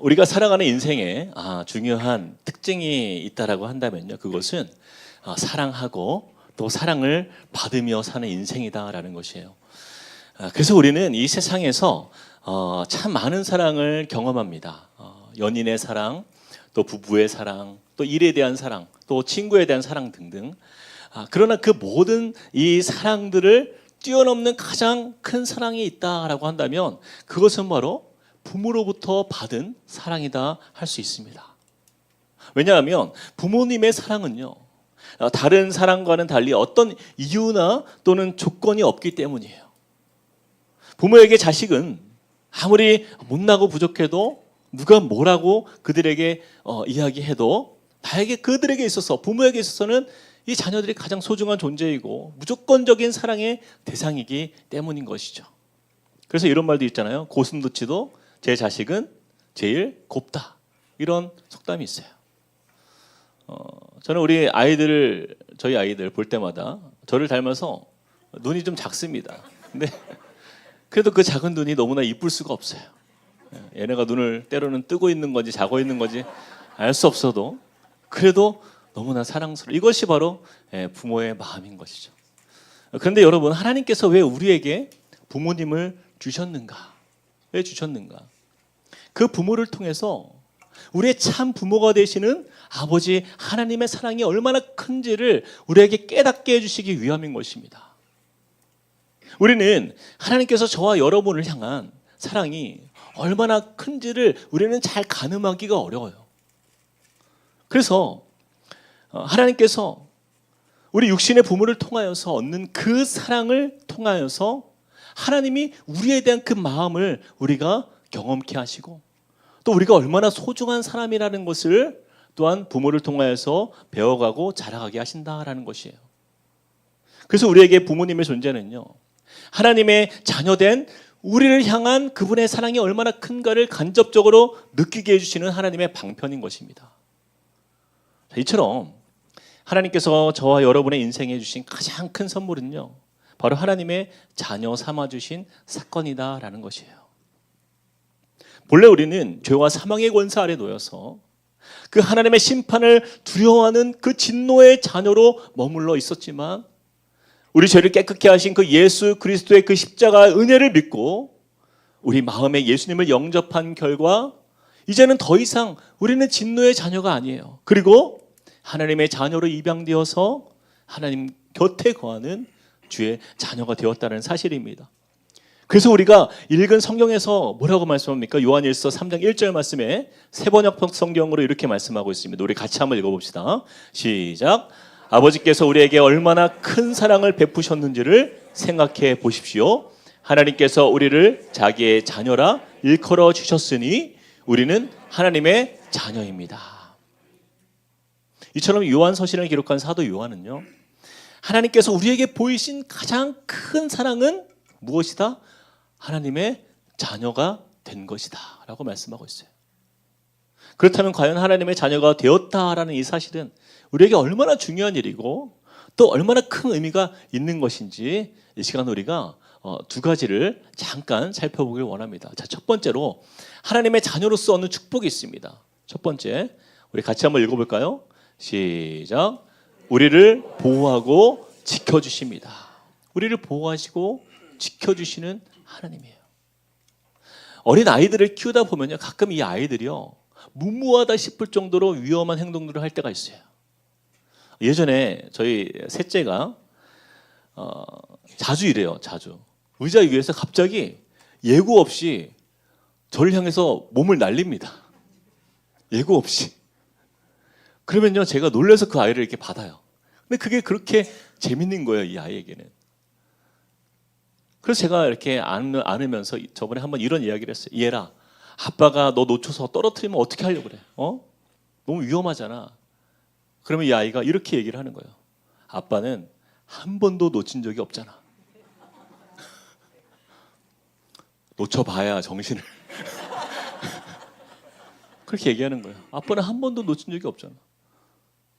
우리가 살아가는 인생에 중요한 특징이 있다라고 한다면요, 그것은 사랑하고 또 사랑을 받으며 사는 인생이다라는 것이에요. 그래서 우리는 이 세상에서 참 많은 사랑을 경험합니다. 연인의 사랑, 또 부부의 사랑, 또 일에 대한 사랑, 또 친구에 대한 사랑 등등. 그러나 그 모든 이 사랑들을 뛰어넘는 가장 큰 사랑이 있다라고 한다면 그것은 바로 부모로부터 받은 사랑이다 할 수 있습니다. 왜냐하면 부모님의 사랑은요, 다른 사랑과는 달리 어떤 이유나 또는 조건이 없기 때문이에요. 부모에게 자식은 아무리 못나고 부족해도 누가 뭐라고 그들에게 이야기해도 그들에게 있어서, 부모에게 있어서는 이 자녀들이 가장 소중한 존재이고 무조건적인 사랑의 대상이기 때문인 것이죠. 그래서 이런 말도 있잖아요. 고슴도치도 제 자식은 제일 곱다. 이런 속담이 있어요. 저는 저희 아이들 볼 때마다 저를 닮아서 눈이 좀 작습니다. 근데 그래도 그 작은 눈이 너무나 이쁠 수가 없어요. 얘네가 눈을 때로는 뜨고 있는 건지 자고 있는 건지 알 수 없어도 그래도 너무나 사랑스러워. 이것이 바로 부모의 마음인 것이죠. 그런데 여러분, 하나님께서 왜 우리에게 부모님을 주셨는가? 왜 주셨는가? 그 부모를 통해서 우리의 참 부모가 되시는 아버지 하나님의 사랑이 얼마나 큰지를 우리에게 깨닫게 해주시기 위함인 것입니다. 우리는 하나님께서 저와 여러분을 향한 사랑이 얼마나 큰지를 우리는 잘 가늠하기가 어려워요. 그래서 하나님께서 우리 육신의 부모를 통하여서 얻는 그 사랑을 통하여서 하나님이 우리에 대한 그 마음을 우리가 경험케 하시고 또 우리가 얼마나 소중한 사람이라는 것을 또한 부모를 통하여서 배워가고 자라가게 하신다라는 것이에요. 그래서 우리에게 부모님의 존재는요, 하나님의 자녀된 우리를 향한 그분의 사랑이 얼마나 큰가를 간접적으로 느끼게 해주시는 하나님의 방편인 것입니다. 이처럼 하나님께서 저와 여러분의 인생에 주신 가장 큰 선물은요, 바로 하나님의 자녀 삼아주신 사건이다라는 것이에요. 본래 우리는 죄와 사망의 권세 아래 놓여서 그 하나님의 심판을 두려워하는 그 진노의 자녀로 머물러 있었지만 우리 죄를 깨끗게 하신 그 예수 그리스도의 그 십자가의 은혜를 믿고 우리 마음에 예수님을 영접한 결과 이제는 더 이상 우리는 진노의 자녀가 아니에요. 그리고 하나님의 자녀로 입양되어서 하나님 곁에 거하는 주의 자녀가 되었다는 사실입니다. 그래서 우리가 읽은 성경에서 뭐라고 말씀합니까? 요한일서 3장 1절 말씀에 새번역 성경으로 이렇게 말씀하고 있습니다. 우리 같이 한번 읽어봅시다. 시작. 아버지께서 우리에게 얼마나 큰 사랑을 베푸셨는지를 생각해 보십시오. 하나님께서 우리를 자기의 자녀라 일컬어 주셨으니 우리는 하나님의 자녀입니다. 이처럼 요한서신을 기록한 사도 요한은요, 하나님께서 우리에게 보이신 가장 큰 사랑은 무엇이다? 하나님의 자녀가 된 것이다 라고 말씀하고 있어요. 그렇다면 과연 하나님의 자녀가 되었다라는 이 사실은 우리에게 얼마나 중요한 일이고 또 얼마나 큰 의미가 있는 것인지 이 시간 우리가 두 가지를 잠깐 살펴보길 원합니다. 자, 첫 번째로 하나님의 자녀로서 얻는 축복이 있습니다. 첫 번째, 우리 같이 한번 읽어볼까요? 시작. 우리를 보호하고 지켜주십니다. 우리를 보호하시고 지켜주시는 하나님이에요. 어린 아이들을 키우다 보면요, 가끔 이 아이들이요, 무모하다 싶을 정도로 위험한 행동들을 할 때가 있어요. 예전에 저희 셋째가 자주 이래요. 자주 의자 위에서 갑자기 예고 없이 저를 향해서 몸을 날립니다. 예고 없이. 그러면요, 제가 놀라서 그 아이를 이렇게 받아요. 근데 그게 그렇게 재밌는 거예요, 이 아이에게는. 그래서 제가 이렇게 안으면서 저번에 한번 이런 이야기를 했어요. 얘라, 아빠가 너 놓쳐서 떨어뜨리면 어떻게 하려고 그래? 너무 위험하잖아. 그러면 이 아이가 이렇게 얘기를 하는 거예요. 아빠는 한 번도 놓친 적이 없잖아. 놓쳐봐야 정신을. 그렇게 얘기하는 거예요. 아빠는 한 번도 놓친 적이 없잖아.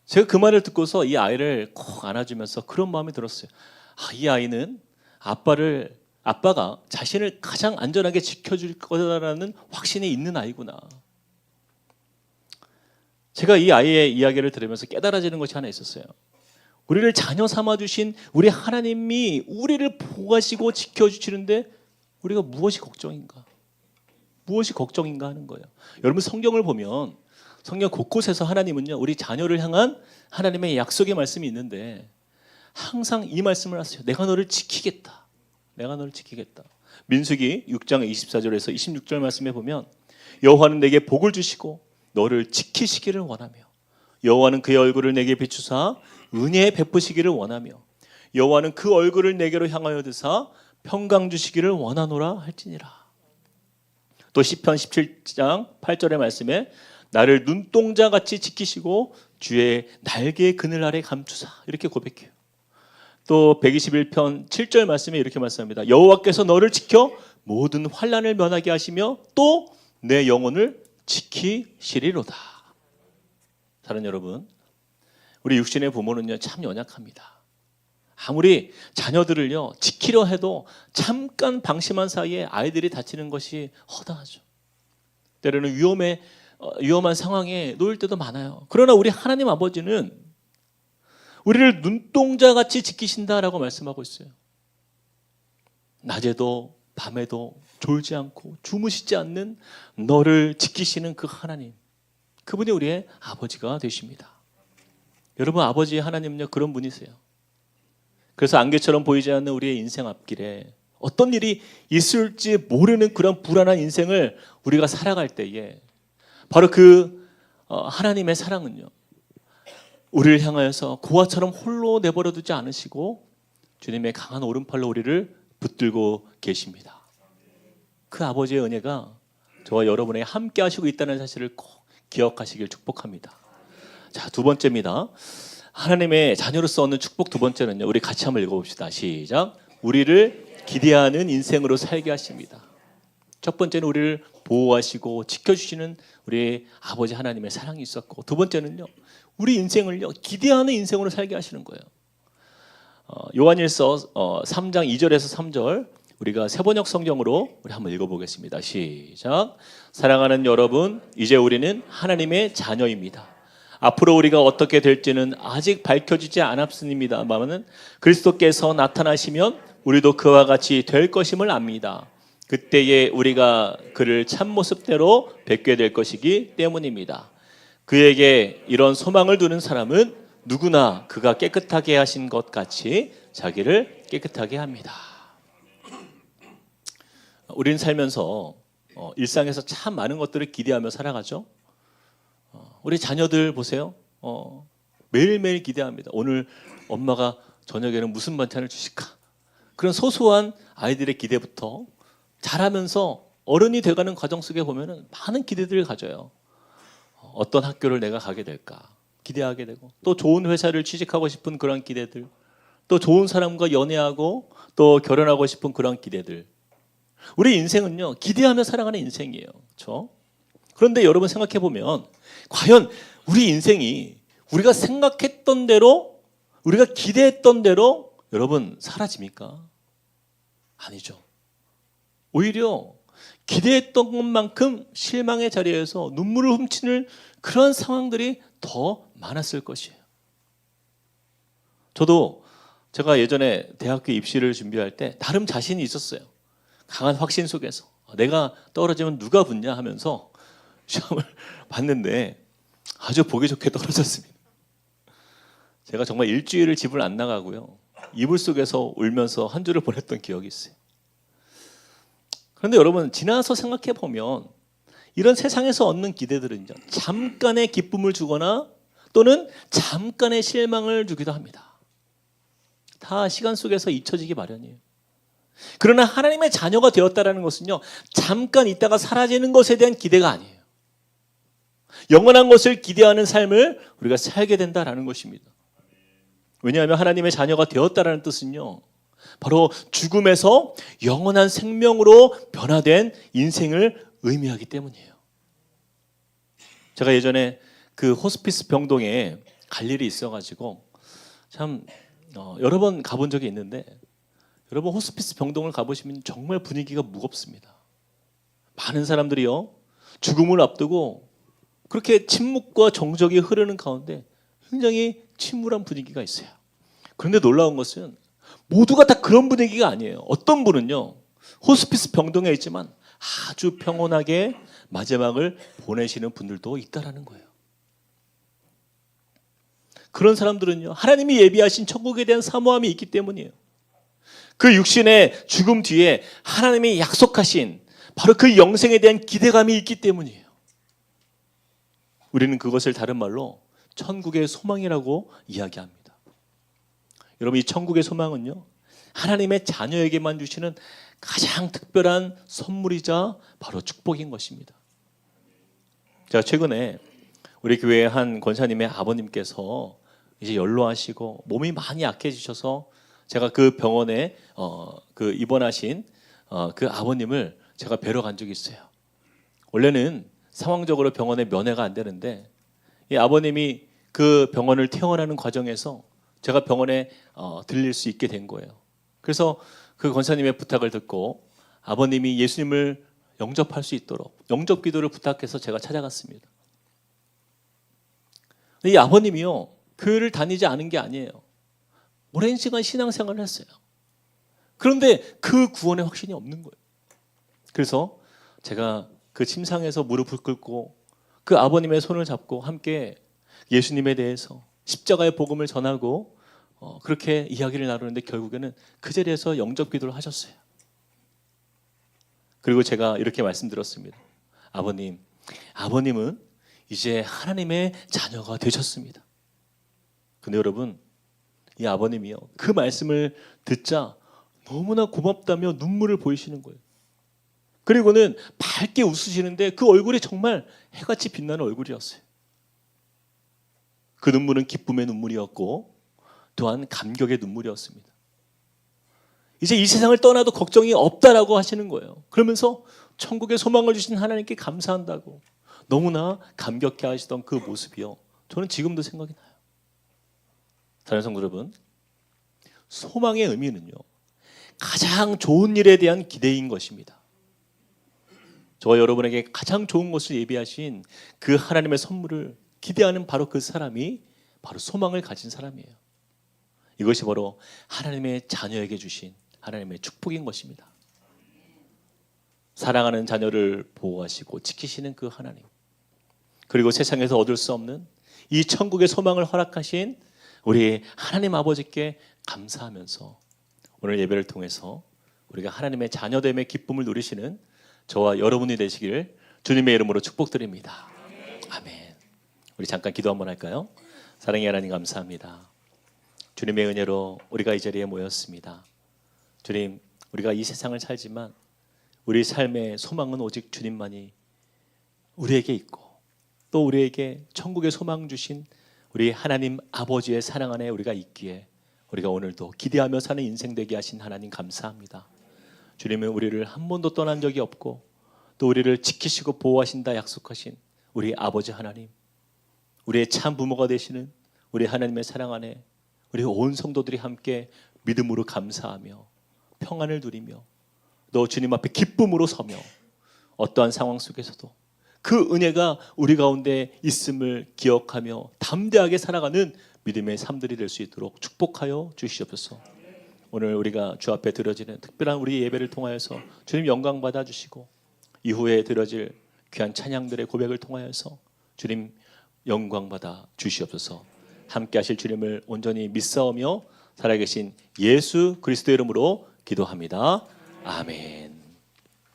제가 그 말을 듣고서 이 아이를 꼭 안아주면서 그런 마음이 들었어요. 이 아이는 아빠를 아빠가 자신을 가장 안전하게 지켜줄 거라는 확신이 있는 아이구나. 제가 이 아이의 이야기를 들으면서 깨달아지는 것이 하나 있었어요. 우리를 자녀 삼아주신 우리 하나님이 우리를 보호하시고 지켜주시는데 우리가 무엇이 걱정인가? 무엇이 걱정인가 하는 거예요. 여러분 성경을 보면 성경 곳곳에서 하나님은요 우리 자녀를 향한 하나님의 약속의 말씀이 있는데 항상 이 말씀을 하세요. 내가 너를 지키겠다. 내가 너를 지키겠다. 민수기 6장 24절에서 26절 말씀에 보면 여호와는 내게 복을 주시고 너를 지키시기를 원하며 여호와는 그의 얼굴을 내게 비추사 은혜 베푸시기를 원하며 여호와는 그 얼굴을 내게로 향하여 드사 평강 주시기를 원하노라 할지니라. 또 시편 17장 8절의 말씀에 나를 눈동자같이 지키시고 주의 날개의 그늘 아래 감추사 이렇게 고백해요. 또 121편 7절 말씀에 이렇게 말씀합니다. 여호와께서 너를 지켜 모든 환난을 면하게 하시며 또 내 영혼을 지키시리로다. 사랑하는 여러분, 우리 육신의 부모는요 참 연약합니다. 아무리 자녀들을요 지키려 해도 잠깐 방심한 사이에 아이들이 다치는 것이 허다하죠. 때로는 위험한 상황에 놓일 때도 많아요. 그러나 우리 하나님 아버지는 우리를 눈동자같이 지키신다라고 말씀하고 있어요. 낮에도 밤에도 졸지 않고 주무시지 않는 너를 지키시는 그 하나님, 그분이 우리의 아버지가 되십니다. 여러분 아버지 하나님은요 그런 분이세요. 그래서 안개처럼 보이지 않는 우리의 인생 앞길에 어떤 일이 있을지 모르는 그런 불안한 인생을 우리가 살아갈 때에 바로 그 하나님의 사랑은요 우리를 향하여서 고아처럼 홀로 내버려 두지 않으시고 주님의 강한 오른팔로 우리를 붙들고 계십니다. 그 아버지의 은혜가 저와 여러분에게 함께 하시고 있다는 사실을 꼭 기억하시길 축복합니다. 자, 두 번째입니다. 하나님의 자녀로서 얻는 축복 두 번째는요. 우리 같이 한번 읽어봅시다. 시작. 우리를 기대하는 인생으로 살게 하십니다. 첫 번째는 우리를 보호하시고 지켜주시는 우리 아버지 하나님의 사랑이 있었고, 두 번째는요. 우리 인생을요 기대하는 인생으로 살게 하시는 거예요. 요한일서 3장 2절에서 3절 우리가 세번역 성경으로 우리 한번 읽어보겠습니다. 시작. 사랑하는 여러분, 이제 우리는 하나님의 자녀입니다. 앞으로 우리가 어떻게 될지는 아직 밝혀지지 않았습니다만은 그리스도께서 나타나시면 우리도 그와 같이 될 것임을 압니다. 그때에 우리가 그를 참모습대로 뵙게 될 것이기 때문입니다. 그에게 이런 소망을 두는 사람은 누구나 그가 깨끗하게 하신 것 같이 자기를 깨끗하게 합니다. 우리는 살면서 일상에서 참 많은 것들을 기대하며 살아가죠. 우리 자녀들 보세요. 매일매일 기대합니다. 오늘 엄마가 저녁에는 무슨 반찬을 주실까? 그런 소소한 아이들의 기대부터 자라면서 어른이 돼가는 과정 속에 보면은 많은 기대들을 가져요. 어떤 학교를 내가 가게 될까 기대하게 되고, 또 좋은 회사를 취직하고 싶은 그런 기대들, 또 좋은 사람과 연애하고 또 결혼하고 싶은 그런 기대들. 우리 인생은요 기대하며 살아가는 인생이에요. 그렇죠? 그런데 여러분 생각해 보면 과연 우리 인생이 우리가 생각했던 대로, 우리가 기대했던 대로 여러분 사라집니까? 아니죠. 오히려 기대했던 것만큼 실망의 자리에서 눈물을 훔치는 그런 상황들이 더 많았을 것이에요. 저도 제가 예전에 대학교 입시를 준비할 때 나름 자신이 있었어요. 강한 확신 속에서 내가 떨어지면 누가 붙냐 하면서 시험을 봤는데 아주 보기 좋게 떨어졌습니다. 제가 정말 일주일을 집을 안 나가고요, 이불 속에서 울면서 한 주를 보냈던 기억이 있어요. 그런데 여러분 지나서 생각해 보면 이런 세상에서 얻는 기대들은요 잠깐의 기쁨을 주거나 또는 잠깐의 실망을 주기도 합니다. 다 시간 속에서 잊혀지기 마련이에요. 그러나 하나님의 자녀가 되었다는 것은요 잠깐 있다가 사라지는 것에 대한 기대가 아니에요. 영원한 것을 기대하는 삶을 우리가 살게 된다는 것입니다. 왜냐하면 하나님의 자녀가 되었다는 뜻은요 바로 죽음에서 영원한 생명으로 변화된 인생을 의미하기 때문이에요. 제가 예전에 그 호스피스 병동에 갈 일이 있어가지고 참 여러 번 가본 적이 있는데, 여러분 호스피스 병동을 가보시면 정말 분위기가 무겁습니다. 많은 사람들이요 죽음을 앞두고 그렇게 침묵과 정적이 흐르는 가운데 굉장히 침울한 분위기가 있어요. 그런데 놀라운 것은 모두가 다 그런 분위기가 아니에요. 어떤 분은요 호스피스 병동에 있지만 아주 평온하게 마지막을 보내시는 분들도 있다라는 거예요. 그런 사람들은요 하나님이 예비하신 천국에 대한 사모함이 있기 때문이에요. 그 육신의 죽음 뒤에 하나님이 약속하신 바로 그 영생에 대한 기대감이 있기 때문이에요. 우리는 그것을 다른 말로 천국의 소망이라고 이야기합니다. 여러분 이 천국의 소망은요 하나님의 자녀에게만 주시는 가장 특별한 선물이자 바로 축복인 것입니다. 제가 최근에 우리 교회 한 권사님의 아버님께서 이제 연로하시고 몸이 많이 약해지셔서 제가 그 병원에 그 입원하신 그 아버님을 제가 뵈러 간 적이 있어요. 원래는 상황적으로 병원에 면회가 안 되는데 이 아버님이 그 병원을 퇴원하는 과정에서 제가 병원에 들릴 수 있게 된 거예요. 그래서 그 권사님의 부탁을 듣고 아버님이 예수님을 영접할 수 있도록 영접 기도를 부탁해서 제가 찾아갔습니다. 이 아버님이요 교회를 다니지 않은 게 아니에요. 오랜 시간 신앙생활을 했어요. 그런데 그 구원의 확신이 없는 거예요. 그래서 제가 그 침상에서 무릎을 꿇고 그 아버님의 손을 잡고 함께 예수님에 대해서 십자가의 복음을 전하고 그렇게 이야기를 나누는데 결국에는 그 자리에서 영접 기도를 하셨어요. 그리고 제가 이렇게 말씀드렸습니다. 아버님은 이제 하나님의 자녀가 되셨습니다. 근데 여러분 이 아버님이요 그 말씀을 듣자 너무나 고맙다며 눈물을 보이시는 거예요. 그리고는 밝게 웃으시는데 그 얼굴이 정말 해같이 빛나는 얼굴이었어요. 그 눈물은 기쁨의 눈물이었고 또한 감격의 눈물이었습니다. 이제 이 세상을 떠나도 걱정이 없다라고 하시는 거예요. 그러면서 천국의 소망을 주신 하나님께 감사한다고 너무나 감격해 하시던 그 모습이요 저는 지금도 생각이 나요. 사랑하는 성도 여러분, 소망의 의미는요 가장 좋은 일에 대한 기대인 것입니다. 저와 여러분에게 가장 좋은 것을 예비하신 그 하나님의 선물을 기대하는 바로 그 사람이 바로 소망을 가진 사람이에요. 이것이 바로 하나님의 자녀에게 주신 하나님의 축복인 것입니다. 사랑하는 자녀를 보호하시고 지키시는 그 하나님, 그리고 세상에서 얻을 수 없는 이 천국의 소망을 허락하신 우리 하나님 아버지께 감사하면서 오늘 예배를 통해서 우리가 하나님의 자녀됨의 기쁨을 누리시는 저와 여러분이 되시길 주님의 이름으로 축복드립니다. 아멘. 우리 잠깐 기도 한번 할까요? 사랑의 하나님 감사합니다. 주님의 은혜로 우리가 이 자리에 모였습니다. 주님, 우리가 이 세상을 살지만 우리 삶의 소망은 오직 주님만이 우리에게 있고 또 우리에게 천국의 소망 주신 우리 하나님 아버지의 사랑 안에 우리가 있기에 우리가 오늘도 기대하며 사는 인생 되게 하신 하나님 감사합니다. 주님은 우리를 한 번도 떠난 적이 없고 또 우리를 지키시고 보호하신다 약속하신 우리 아버지 하나님, 우리의 참 부모가 되시는 우리 하나님의 사랑 안에 우리 온 성도들이 함께 믿음으로 감사하며 평안을 누리며 또 주님 앞에 기쁨으로 서며 어떠한 상황 속에서도 그 은혜가 우리 가운데 있음을 기억하며 담대하게 살아가는 믿음의 삶들이 될 수 있도록 축복하여 주시옵소서. 오늘 우리가 주 앞에 드려지는 특별한 우리 예배를 통하여서 주님 영광 받아 주시고 이후에 드려질 귀한 찬양들의 고백을 통하여서 주님 영광 받아 주시옵소서. 함께 하실 주님을 온전히 믿사오며 살아계신 예수 그리스도의 이름으로 기도합니다. 아멘.